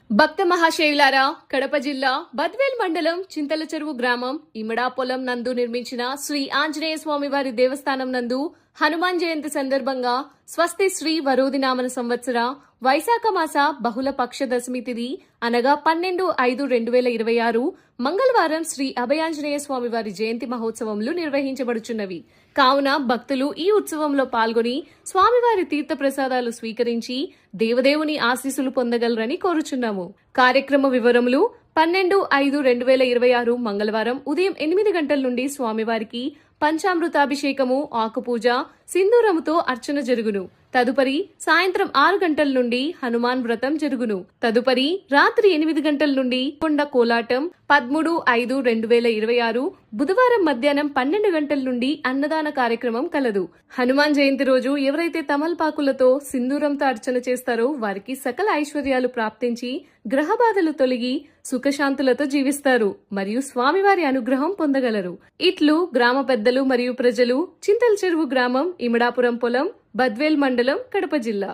భక్త మహాశైలారా కడప జిల్లా బద్వేల్ మండలం చింతల చెరువు గ్రామం ఇమడాపొలం నందు నిర్మించిన శ్రీ ఆంజనేయ స్వామివారి దేవస్థానం నందు హనుమాన్ జయంతి సందర్భంగా స్వస్తి శ్రీ వరోధినామన సంవత్సర వైశాఖ మాస బహుళ పక్ష దశమి తిథి అనగా 12/5/2026 మంగళవారం శ్రీ అభయాంజనేయ స్వామివారి జయంతి మహోత్సవములు నిర్వహించబడుచున్నవి. కావున భక్తులు ఈ ఉత్సవంలో పాల్గొని స్వామివారి తీర్థ ప్రసాదాలు స్వీకరించి దేవదేవుని ఆశీస్సులు పొందగలరని కోరుచున్నాము. కార్యక్రమ వివరములు 12/5/2026 మంగళవారం ఉదయం 8 గంటల నుండి స్వామివారికి పంచామృతాభిషేకము, ఆకుపూజ, సింధూరముతో అర్చన జరుగును. తదుపరి సాయంత్రం 6 గంటల నుండి హనుమాన్ వ్రతం జరుగును. తదుపరి రాత్రి 8 గంటల నుండి కొండ కోలాటం, 13/5/2026 బుధవారం మధ్యాహ్నం 12 గంటల నుండి అన్నదాన కార్యక్రమం కలదు. హనుమాన్ జయంతి రోజు ఎవరైతే తమలపాకులతో సింధూరంతో అర్చన చేస్తారో వారికి సకల ఐశ్వర్యాలు ప్రాప్తించి గ్రహ బాధలు తొలగి సుఖశాంతులతో జీవిస్తారు మరియు స్వామివారి అనుగ్రహం పొందగలరు. ఇట్లు గ్రామ పెద్దలు మరియు ప్రజలు చింతల చెరువు గ్రామం ఇమడాపురం పొలం బద్వేల్ మండలం కడప జిల్లా.